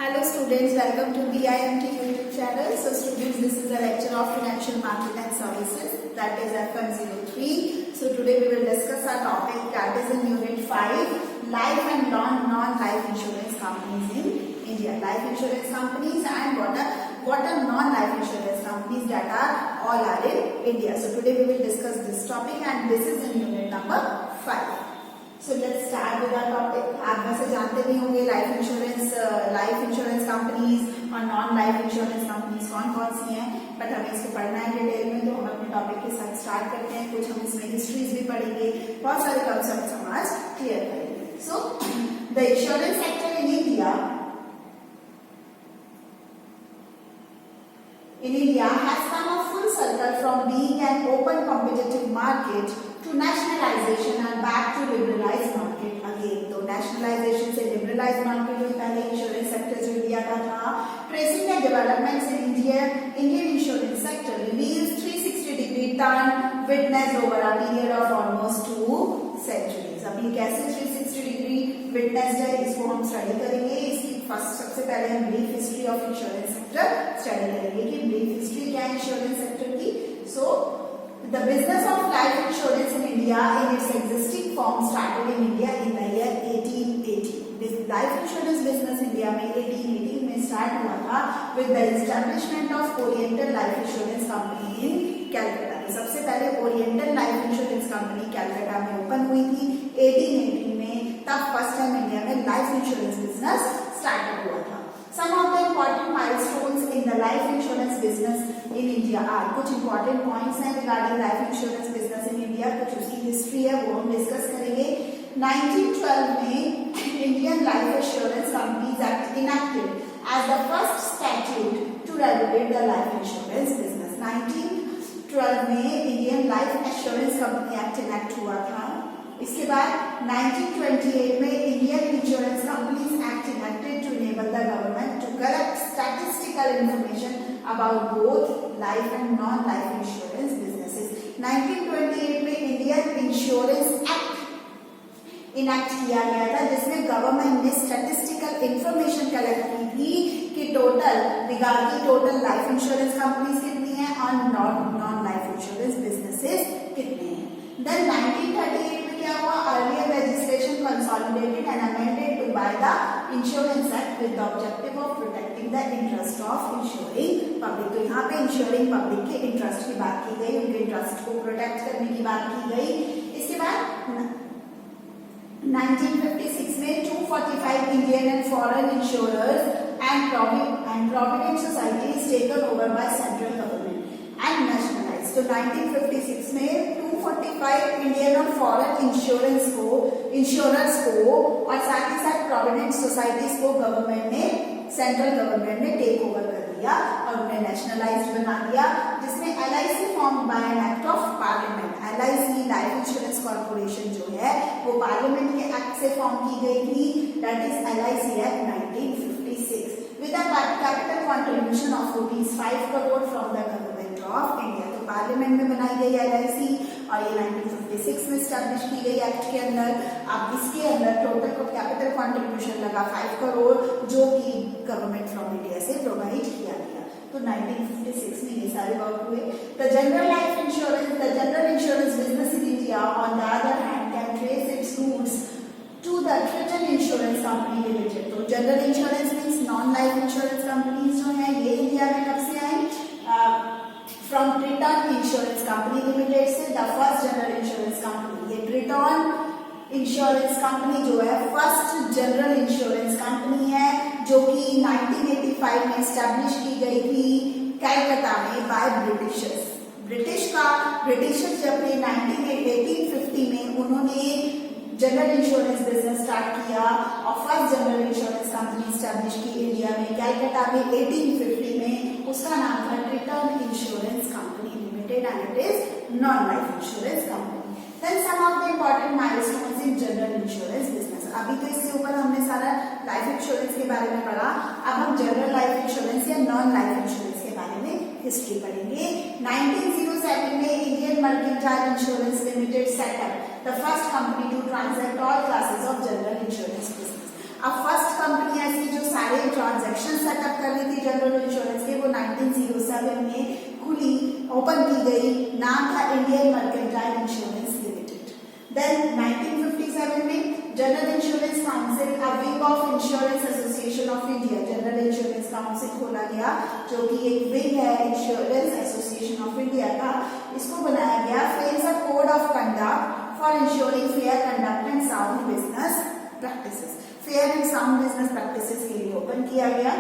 Hello students, welcome to BIMT YouTube channel. So students, this is a lecture of Financial Market and Services, that is FM03. So today we will discuss our topic that is in Unit 5, Life and Non-Life Insurance Companies in India. Life insurance companies and what are non-life insurance companies that are all are in India. So today we will discuss this topic and this is in Unit number 5. So let's start with our topic. आप वैसे जानते नहीं होंगे life insurance companies और non life insurance companies कौन कौन सी हैं, बट हमें इसको पढ़ना है डिटेल में, तो हम अपने टॉपिक के साथ स्टार्ट करते हैं. कुछ हम इसमें हिस्ट्रीज भी पढ़ेंगे, बहुत सारे कंसेप्ट हम आज क्लियर करेंगे. So the insurance sector in India has come a full circle from being an open competitive market to nationalization and back to liberalized market again. तो nationalization से liberalized market में पहले इंश्योरेंस सेक्टर जो India का था. Tracing the developments in Indian insurance sector reveals 360-degree turn witnessed over a period of almost 2 centuries. अभी कैसे 360-degree witnessed है, इसको हम स्टडी करेंगे. इसकी सबसे पहले हम brief history of insurance sector study करेंगे कि ब्रीफ हिस्ट्री क्या है इंश्योरेंस सेक्टर की. So the business of life insurance in India in its existing form started in India in the year 1880. Life insurance business India में 1880 में start हुआ था with the establishment of oriental life insurance company इन कैलकाटा. सबसे पहले oriental life insurance company Calcutta में open हुई थी 1880 में. तब फर्स्ट टाइम इंडिया में लाइफ इंश्योरेंस बिजनेस स्टार्ट हुआ था. Some of the important milestones in the life insurance business in India are, कुछ important points हैं regarding life insurance business in India, कुछ उसकी हिस्ट्री है वो हम डिस्कस करेंगे. 1912 में Indian Life Assurance Companies Act enacted as the first statute to regulate the life insurance business. 1912 में Indian Life Assurance Company Act enact हुआ था. इसके बाद 1928 में Indian insurance companies act enacted to enable the government to collect statistical information about both life and non-life insurance businesses. 1928 में Indian insurance act enact किया गया था जिसमें गवर्नमेंट ने स्टैटिस्टिकल इंफॉर्मेशन कलेक्ट की थी कि टोटल लाइफ इंश्योरेंस कंपनीज कितनी है और नॉन लाइफ इंश्योरेंस बिजनेसेस कितने हैं. Then 1938 में क्या हुआ, earlier legislation consolidated and amended to by the Insurance Act with the objective of protecting the interest of insuring public. तो यहाँ पे insuring public के इंटरेस्ट की बात की गई, उनके इंटरेस्ट को प्रोटेक्ट करने की बात की गई. इसके बाद 1956 में 245 Indian and foreign insurers and provident societies taken over by central government and nationalized. तो 1956 में 245 इंडियन और फॉरेन इंश्योरर्स को और साथ ही साथ प्रोविडेंट सोसाइटीज को सेंट्रल गवर्नमेंट ने टेक ओवर कर दिया और उन्हें नेशनलाइज्ड बना दिया, जिसमें LIC form by an act of parliament. LIC life insurance corporation जो है वो पार्लियामेंट के एक्ट से फॉर्म की गई थी, that is LIC act 1956 with a capital contribution of ₹5 crore from the government of India. तो पार्लियामेंट में बनाई गई LIC और ये 1956 में स्टैब्लिश की गई एक्ट के अंदर. अब इसके अंदर टोटल कैपिटल कंट्रीब्यूशन लगा 5 करोड़ जो कि गवर्नमेंट फ्रॉम इंडिया से प्रोवाइड किया गया. तो 1956 में ये सारे वर्क हुए. The general insurance business in India on the other hand can trace its roots to the Triton insurance company limited. तो general insurance means non life insurance companies जो है ये इंडिया में कब से आई, from Triton insurance company limited से. The first general insurance company, ये ट्रिटन इंश्योरेंस कंपनी जो है फर्स्ट जनरल इंश्योरेंस कंपनी है जो कि 1985 में स्टैब्लिश की गई थी कलकत्ता में बाय ब्रिटिशर्स. ब्रिटिशर्स जब 1850 में उन्होंने जनरल इंश्योरेंस बिजनेस स्टार्ट किया और first general insurance company establish की इंडिया में कैलकाटा में 1850 में. उसका नाम था Triton insurance company limited and it is non life insurance company. Then some of the important milestones in general insurance business. अभी तो इससे ऊपर हमने सारा लाइफ इंश्योरेंस के बारे में पढ़ा, अब हम जनरल लाइफ इंश्योरेंस या नॉन लाइफ इंश्योरेंस के बारे में हिस्ट्री पढ़ेंगे. 1907 में Indian mercantile insurance limited set up the first company to transact all classes of general insurance business. अब फर्स्ट कंपनी ऐसी जो सारे ट्रांजैक्शन सेटअप कर रही थी जनरल इंश्योरेंस के, वो 1907 में खुली, ओपन की गई, नाम था Indian mercantile insurance limited. Then 1957 में general insurance council, a wing of insurance association of India, general insurance council खोला गया जो कि एक विंग है इंश्योरेंस एसोसिएशन ऑफ इंडिया का। इसको बनाया गया, frames a code of conduct for ensuring fair conduct and sound business practices, fair and sound business practices के लिए ओपन किया गया।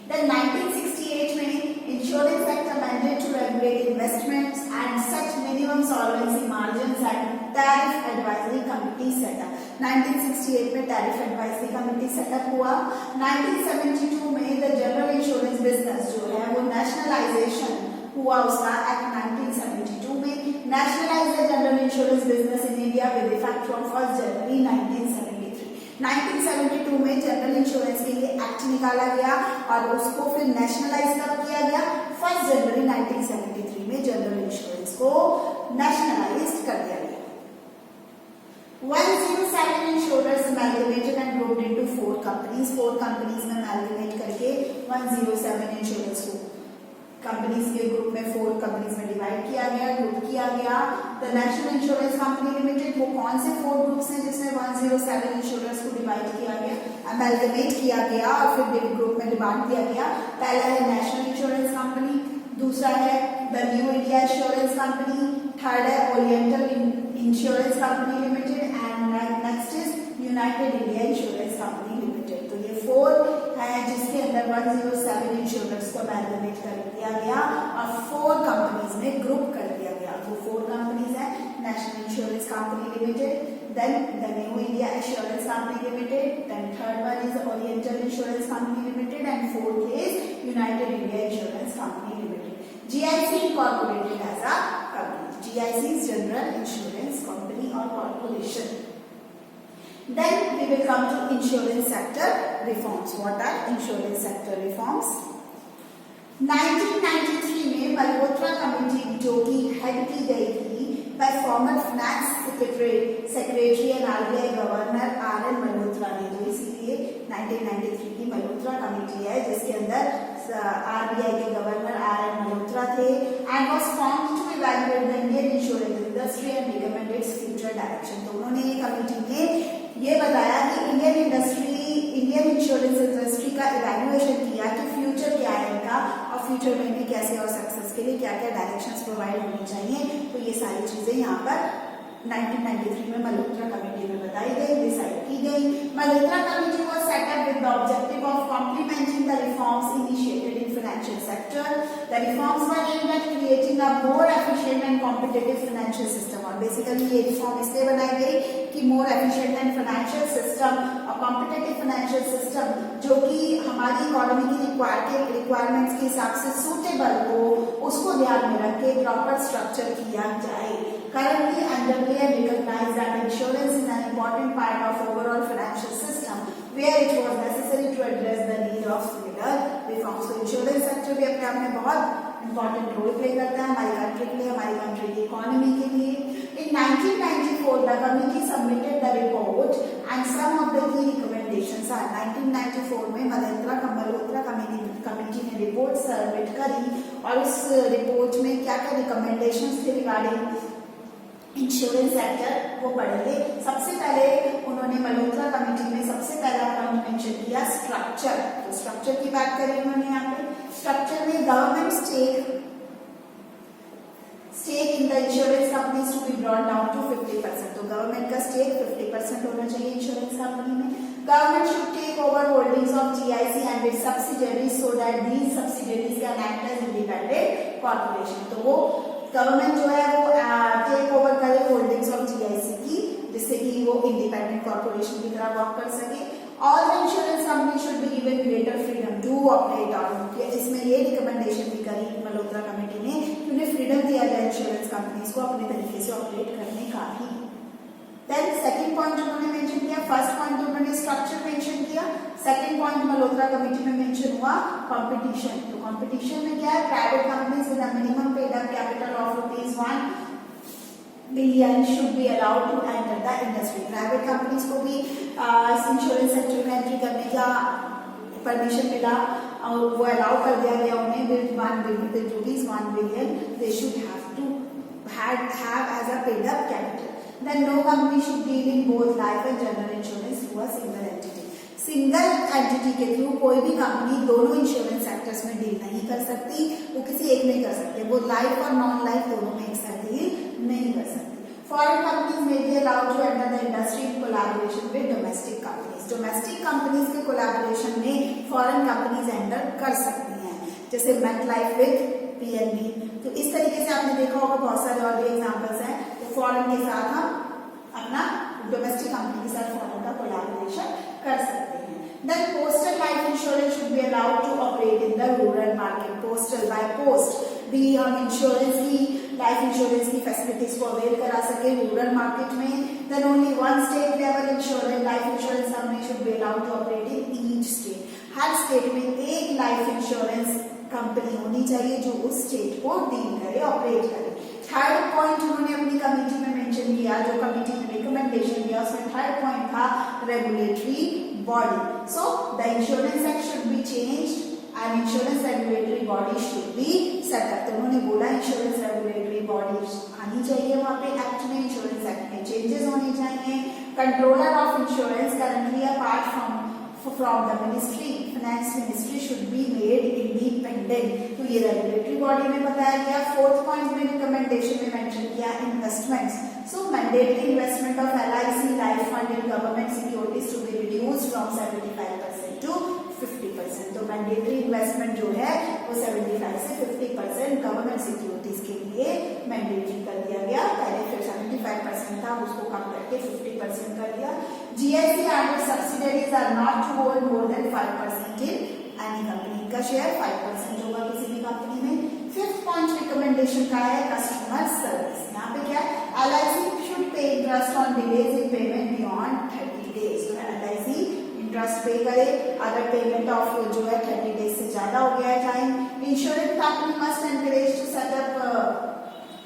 Then 1968 में insurance act amended to regulate investments and set minimum solvency margins and tariff advisory committee set up। 1968 में tariff advisory committee set up हुआ। 1972 में the general insurance business जो है वो nationalization हुआ उसका, एक्ट 1972 में nationalize the general insurance business in India with effect from 1st January 1973। 1972 में जनरल इंश्योरेंस के लिए एक्ट निकाला गया और उसको फिर नेशनलाइज कब किया गया, 1 जनवरी 1973 में जनरल इंश्योरेंस को नेशनलाइज कर दिया गया। 107 insurance amalgamated and grouped into 4 companies, 4 companies में अमेलगमेट करके 107 इंश्योरेंस को कंपनीज के ग्रुप में 4 कंपनीज में डिवाइड किया गया, ग्रुप किया गया। The national insurance company limited, वो कौन से 4 ग्रुप्स हैं जिसमें 107 इंश्योरेंस को डिवाइड किया गया, अमेलगमेट किया गया और फिर ग्रुप में डिवाइड किया गया। पहला है नेशनल इंश्योरेंस कंपनी, दूसरा है the new India insurance company, third है oriental insurance company limited and next is united India insurance company limited. तो ये 4 है जिसके अंदर 107 इंश्योरेंस को अमेलगमेट कर दिया गया और 4 कंपनीज में ग्रुप कर दिया गया। वो 4 कंपनीज है national insurance company limited, then the new India insurance company limited, then third one is oriental insurance company limited and fourth is united India insurance company limited. GIC incorporated as a company, GIC is general insurance company और corporation. Then we will come to insurance sector reforms. What are insurance sector reforms? 1993 में Malhotra committee जो कि head की गई थी by former finance secretary and RBI governor RN Malhotra ने, जो इसीलिए 1993 की मल्होत्रा कमेटी है जिसके अंदर RBI के गवर्नर RN मल्होत्रा थे, and was formed to evaluate the Indian insurance industry and recommend its future direction। तो उन्होंने ये कमेटी में ये बताया कि इंडियन इंश्योरेंस इंडस्ट्री का इवैल्यूएशन किया कि फ्यूचर क्या है इनका और फ्यूचर में इन्हें कैसे और सक्सेस के लिए क्या क्या डायरेक्शंस प्रोवाइड होनी चाहिए। तो ये सारी चीजें यहाँ पर 1993 में मल्होत्रा कमेटी में बताई गई, डिसाइड की गई। Malhotra committee was set up with the objective of complementing the reforms initiated in financial sector। The reforms were aimed at creating a more efficient and competitive financial system। और बेसिकली ये reform इसलिए बनाई गई कि more efficient and financial system और competitive financial system जो कि हमारी इकोनॉमी की रिक्वायरमेंट्स के हिसाब से सूटेबल हो, उसको ध्यान में रख के प्रॉपर स्ट्रक्चर किया जाए। Currently underway and recognized that insurance is an important part of overall financial system, where it was necessary to address the need of similar reforms। तो इंश्योरेंस सेक्टर भी अपने आप में बहुत इंपॉर्टेंट रोल प्ले करता है हमारी कंट्री के लिए, हमारी कंट्री की इकोनॉमी के लिए। In 1994, the committee submitted the report and some of the key recommendations are। 1994 में मल्होत्रा कमेटी ने रिपोर्ट सबमिट करी और उस रिपोर्ट में क्या क्या रिकमेंडेशंस थे रिगार्डिंग इंश्योरेंस सेक्टर वो पढ़ेंगे। सबसे पहले उन्होंने मल्होत्रा कमेटी में सबसे पहला पॉइंट मेंशन किया स्ट्रक्चर। तो स्ट्रक्चर की बात करी उन्होंने यहाँ पे। स्ट्रक्चर में government stake in the insurance companies to be brought down to 50%। तो गवर्नमेंट का स्टेक 50% होना चाहिए इंश्योरेंस कंपनी में। Government should take over holdings of GIC and its subsidiaries so that these subsidiaries can act as independent corporation. तो वो government जो है वो टेक ओवर करे होल्डिंग्स ऑफ जीआईसी की, जिससे कि वो इंडिपेंडेंट कॉर्पोरेशन की तरह वर्क कर सके। All the insurance company should be given greater freedom to operate on. इसमें ये रिकमेंडेशन भी करी मल्होत्रा कमेटी ने कि उन्हें फ्रीडम दिया जाए इंश्योरेंस कंपनीज को अपने तरीके से ऑपरेट करने का ही। देन सेकंड पॉइंट उन्होंने मेंशन किया, फर्स्ट पॉइंट उन्होंने स्ट्रक्चर मेंशन किया, सेकंड पॉइंट मल्होत्रा कमेटी में मेंशन हुआ कंपटीशन। तो कंपटीशन में क्या है, private companies with a minimum paid up capital of ₹1 billion should be allowed to enter the industry. Private companies को भी इंश्योरेंस सेक्टर में एंट्री करने का परमिशन मिला और वो अलाउ कर दिया गया उन्हें with ₹1 billion they should have to have as a paid up capital. Then no company should deal in both life and general insurance through a single entity. Single entity के through कोई भी company दोनों insurance sectors में deal नहीं कर सकती, वो किसी एक में कर सकती है, वो लाइफ और नॉन लाइफ दोनों में एक साथ डील नहीं कर सकती। Foreign companies may be allowed to enter the industry in collaboration with domestic companies. Domestic companies के collaboration में foreign companies enter कर सकती हैं, जैसे MetLife with PNB। तो इस तरीके से आपने देखा होगा बहुत सारे और भी एग्जांपल्स हैं। तो फॉरेन के साथ हम अपना डोमेस्टिक कंपनी के साथ फॉरेन का कोलैबोरेशन कर सकते हैं। Then postal life insurance should be allowed to operate in the rural market. Postal by post भी हम इंश्योरेंस की लाइफ इंश्योरेंस की फैसिलिटीज को अवेल करा सके रूरल मार्केट में। Then only one state level insurance life insurance company should be allowed to operate in each state. Her state में एक लाइफ इंश्योरेंस कंपनी होनी चाहिए जो उस स्टेट को डील करे, ऑपरेट करे। थर्ड पॉइंट उन्होंने अपनी कमेटी में मेंशन किया, जो कमेटी ने रिकमेंडेशन दिया उसमें थर्ड पॉइंट था regulatory body. So the insurance act should be changed and insurance regulatory body should be set up. तो उन्होंने बोला इंश्योरेंस रेगुलेटरी बॉडी आनी चाहिए वहां पे एक्ट में, इंश्योरेंस एक्ट में चेंजेस होने चाहिए। Controller of insurance currently apart from the ministry, finance ministry should be made independent। तो ये रेगुलेटरी बॉडी में बताया गया। फोर्थ पॉइंट में रिकमेंडेशन में मेंशन किया investments. So mandatory investment of LIC life fund in government securities to be reduced from 75% to 50%। तो mandatory investment जो है वो 75 से 50% गवर्नमेंट सिक्योरिटीज के लिए मैंडेटरी कर दिया गया। पहले फिर 75% था, उसको कम करके 50% कर दिया। GST and subsidiaries are not to hold more than 5% in any company। का शेयर 5% होगा किसी भी कंपनी में। फिफ्थ पॉइंट रिकमेंडेशन का है कस्टमर सर्विस। यहाँ पे क्या है, LIC should pay interest on delays in payment beyond 30 days। तो LIC इंटरेस्ट पे करे अगर पेमेंट ऑफ जो है 30 डेज से ज्यादा हो गया है time. Insurance company must encourage to set up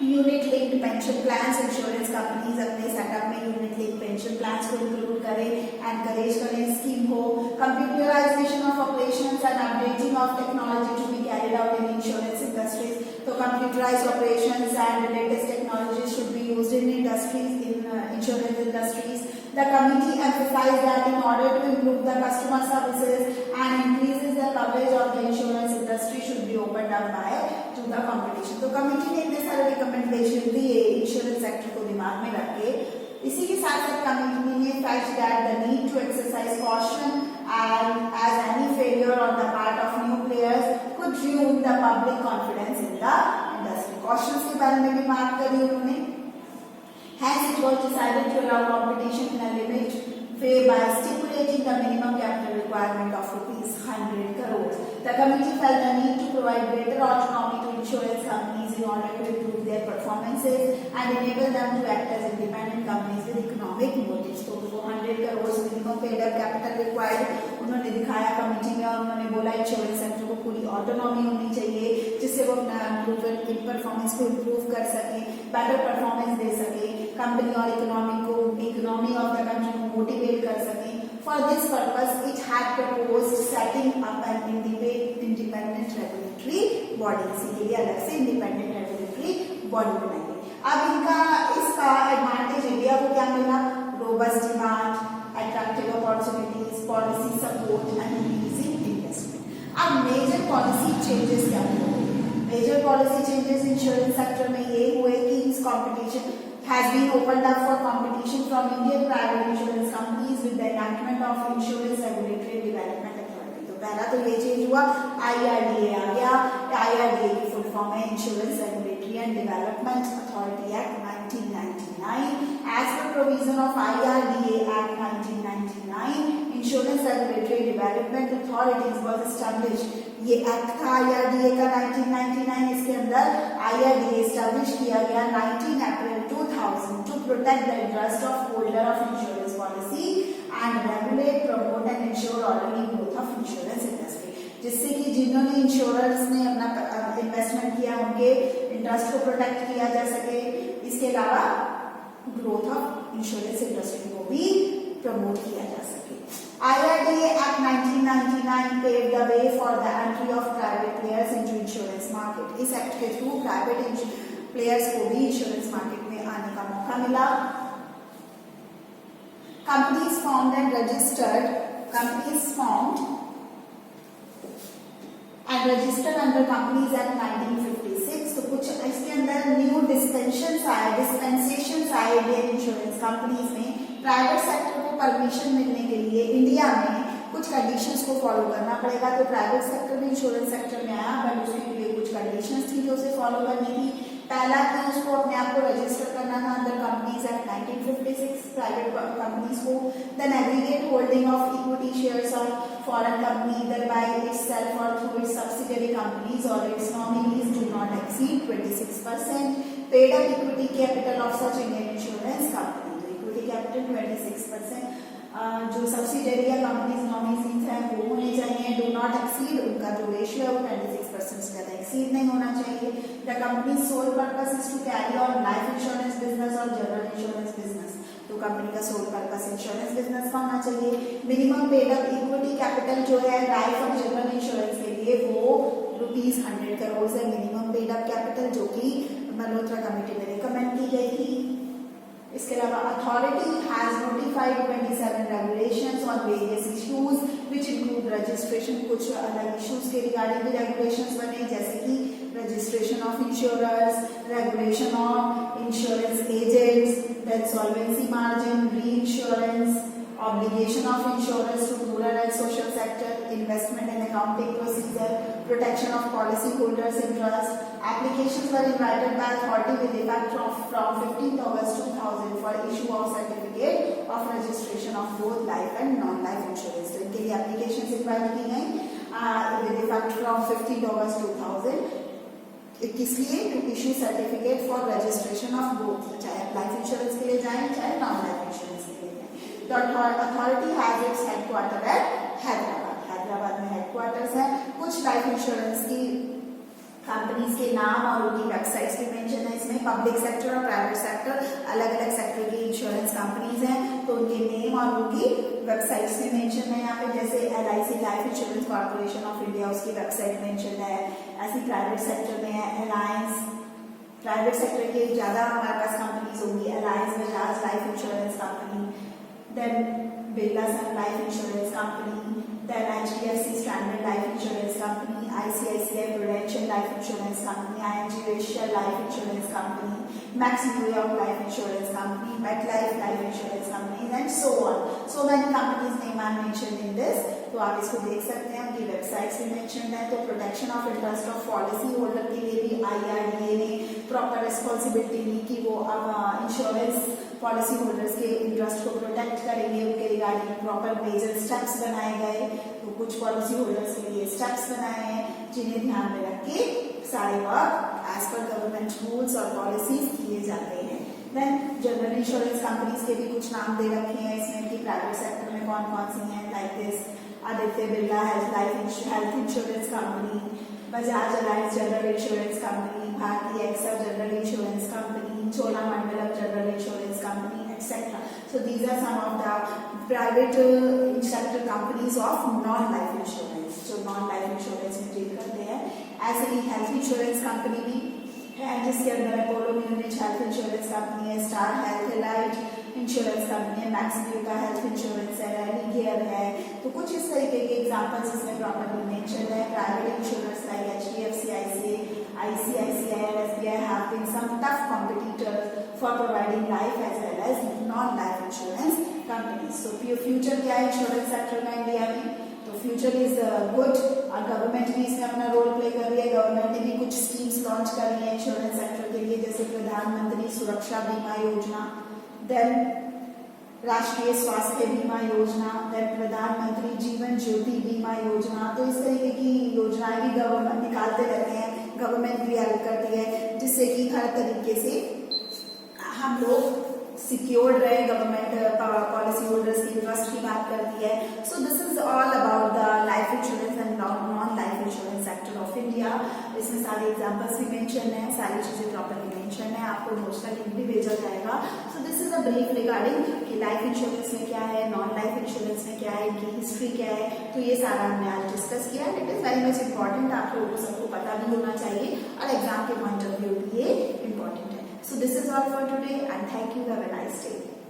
unit linked pension plans. Insurance companies अपने सेटअप में यूनिट लिंक्ड पेंशन प्लान्स को इंक्लूड करें, एनकरेज करें, स्कीम हो। Computerisation of operations and updating of technology to be carried out in insurance industries. तो computerised operations and latest technology should be used in industries, in insurance industries. The committee emphasized that in order to improve the customer services and increases the coverage of the insurance industry should be opened up by to the competition। तो committee ने इतने सारे recommendation दिए insurance sector को दिमाग में रख के। इसी के साथ साथ कमेटी ने felt that the need to exercise caution and as any failure on the part of new players could ruin the public confidence in the industry। Cautions के बारे में भी बात करी उन्होंने। Hence, it was decided to allow competition in a limit way by stipulating the minimum capital requirement of ₹100 crores। The committee felt the need to provide greater autonomy to insurance companies in order to improve their performances and enable them to act as independent companies with economic motives। तो 100 crores minimum paid up capital required उन्होंने दिखाया committee में, और उन्होंने बोला insurance sector को पूरी autonomy होनी चाहिए जिससे वो अपना परफॉर्मेंस को इम्प्रूव कर सके, बेटर परफॉर्मेंस दे सके, कंपनी और इकोनॉमी ऑफ द कंट्री को मोटिवेट कर सके। For this purpose it had proposed setting up an independent regulatory body. इसी के लिए अलग से इंडिपेंडेंट रेगुलेटरी बॉडी बनाई गई। अब इसका एडवांटेज इंडिया को क्या मिला, robust demand, attractive opportunities, policy support and increasing investment. अब मेजर पॉलिसी चेंजेस क्या हुए? Major policy changes insurance sector में ये हुए कि इस competition has been opened up for competition from Indian private insurance companies with the enactment of Insurance Regulatory and Development Authority। तो पहला तो ये चेंज हुआ, IRDA आ गया। IRDA की फुल फॉर्म है insurance regulatory and development authority act 1999। As per provision of IRDA Act 1999, Insurance Regulatory Development Authorities was established। ये act था IRDA का 1999। इसके अंदर IRDA एस्टैब्लिश किया गया 19 अप्रैल 2000 to protect the interest of holder of insurance policy and regulate, promote and ensure orderly growth of insurance industry। जिससे कि जिन्होंने इंश्योरेंस में अपना इन्वेस्टमेंट किया उनके इंटरेस्ट को प्रोटेक्ट किया जा सके। इसके अलावा ग्रोथ ऑफ इंश्योरेंस इंडस्ट्री को भी प्रमोट किया जा सके। IRDA Act 1999 paved the way for the entry of private players into insurance market. इस एक्ट के थ्रू प्राइवेट प्लेयर्स को भी इंश्योरेंस मार्केट में आने का मौका मिला। Companies formed and registered under Companies Act 1956। तो कुछ इसके अंदर न्यू डिस्पेंसेशंस आए इंडियन इंश्योरेंस कंपनीज में। प्राइवेट सेक्टर को परमिशन मिलने के लिए इंडिया में कुछ कंडीशंस को फॉलो करना पड़ेगा। तो प्राइवेट सेक्टर भी इंश्योरेंस सेक्टर में आया, बट उसके लिए कुछ कंडीशंस थी जो उसे फॉलो करनी थी। पहला कि उसको अपने आप को रजिस्टर करना था under companies act 1956 private companies को। Then aggregate holding of equity shares of foreign company either by itself or through its subsidiary companies or its nominees do not exceed 26%. Paid up equity capital of such Indian insurance company, तो equity capital 26%। जो subsidiary या companies nominees हैं वो होने चाहिए। Do not exceed, उनका जो ratio है वो 26% से ज्यादा एक्सीड नहीं होना चाहिए। The company sole purpose is to carry on life insurance business और जनरल इंश्योरेंस बिजनेस, तो कंपनी का सोल पर्पस इंश्योरेंस बिजनेस का होना चाहिए। Minimum paid up equity capital जो है लाइफ और जनरल इंश्योरेंस के लिए वो ₹100 करोड़ है मिनिमम पेड अप कैपिटल, जो कि मल्होत्रा कमेटी में रिकमेंड की गई थी। इसके अलावा authority has notified 27 regulations on various issues which include registration. कुछ अलग इश्यूज के रिगार्डिंग भी रेगुलेशंस बने, जैसे कि registration of insurers, regulation on insurance agents, then solvency margin, reinsurance, obligation of insurers to rural and social sector, investment and accounting procedure, protection of policy holders interest. Applications were invited by authority with effect from 15th August 2000 for issue of certificate of registration of both life and non-life insurance। तो इनके लिए applications invite की गई with effect from 15th August 2000 किस लिए? To issue certificate for registration of both, चाहे life insurance के लिए जाए चाहे नॉन लाइफ इंश्योरेंस के लिए जाए। The authority has its headquarter at Hyderabad में हेडक्वार्टर्स है। कुछ लाइफ इंश्योरेंस की कंपनीज के नाम और उनकी वेबसाइट्स भी मेंशन है इसमें। पब्लिक सेक्टर और प्राइवेट सेक्टर, अलग अलग सेक्टर की इंश्योरेंस कंपनीज हैं, तो उनके नेम और उनकी वेबसाइट्स भी मेंशन है यहाँ पे। जैसे LIC life insurance corporation of India, उसकी वेबसाइट मेंशन है। ऐसी प्राइवेट सेक्टर में है अलायंस, प्राइवेट सेक्टर की ज्यादा हमारे पास कंपनीज होंगी, Allianz Bajaj life insurance company, then Birla sun life insurance company, then HDFC standard life insurance company, ICICI prudential life insurance company, ING Asia life insurance company, Max New York life insurance company, MetLife life insurance company and so on. So many companies name are mentioned in this, तो आप इसको देख सकते हैं, उनकी websites भी mentioned है। तो protection of interest of policy holder के लिए भी IRDA ने प्रॉपर रिस्पॉन्सिबिलिटी ली कि वो अब इंश्योरेंस पॉलिसी होल्डर्स के इंटरेस्ट को प्रोटेक्ट करेंगे। उनके रिगार्डिंग प्रॉपर मेजर स्टेप्स बनाए गए, तो कुछ पॉलिसी होल्डर्स के लिए स्टेप्स बनाए हैं जिन्हें ध्यान में रख के सारे work as per government rules और पॉलिसीज किए जाते हैं। देन जनरल इंश्योरेंस कंपनीज के भी कुछ नाम दे रखे हैं इसमें कि प्राइवेट सेक्टर में कौन कौन सी हैं, like this Aditya Birla health insurance company, Bajaj Allianz general insurance company, Bharatiya AXA general insurance company, Cholamandalam general insurance company etcetera. So these are some of the private sector companies of non-life insurance, जो non-life insurance में deal करते हैं। ऐसे ही health insurance company भी है जिसके अंदर Apollo Munich health insurance company है, star health allied insurance company है, मैक्स का हेल्थ इंश्योरेंस है, रैली केयर है। तो कुछ इस तरीके के एग्जांपल्स इसमें प्रॉपर्ली मेंशन है। Private insurance like HDFC, ICICI and SBI have been some tough competitors for providing life as well as non-life insurance companies. So future क्या है इंश्योरेंस सेक्टर का इंडिया में? तो फ्यूचर इज गुड और government भी इसमें अपना रोल प्ले कर रही है। गवर्नमेंट ने भी कुछ स्कीम्स लॉन्च करी है इंश्योरेंस सेक्टर के लिए, जैसे प्रधानमंत्री सुरक्षा बीमा योजना, देन राष्ट्रीय स्वास्थ्य बीमा योजना, देन प्रधानमंत्री जीवन ज्योति बीमा योजना। तो इस तरीके की योजनाएं भी गवर्नमेंट निकालते रहते हैं, गवर्नमेंट भी हेल्प करती है, जिससे कि हर तरीके से हम लोग सिक्योर्ड रहे। गवर्नमेंट पॉलिसी होल्डर्स की इंटरेस्ट की बात करती है। So this is all about the life insurance and non life insurance sector of India. इसमें सारे एग्जांपल्स भी मेंशन है, सारी चीजें प्रॉपर्ली मेंशन है, आपको नोट्स का लिंक भी भेजा जाएगा। So this is a brief regarding कि लाइफ इंश्योरेंस में क्या है, नॉन लाइफ इंश्योरेंस में क्या है, इनकी हिस्ट्री क्या है, तो ये सारा हमने आज डिस्कस किया। It is very much important, आप लोगों को सबको पता भी होना चाहिए और एग्जाम के पॉइंट ऑफ व्यू भी ये इंपॉर्टेंट है। So this is all for today and thank you, have a nice day.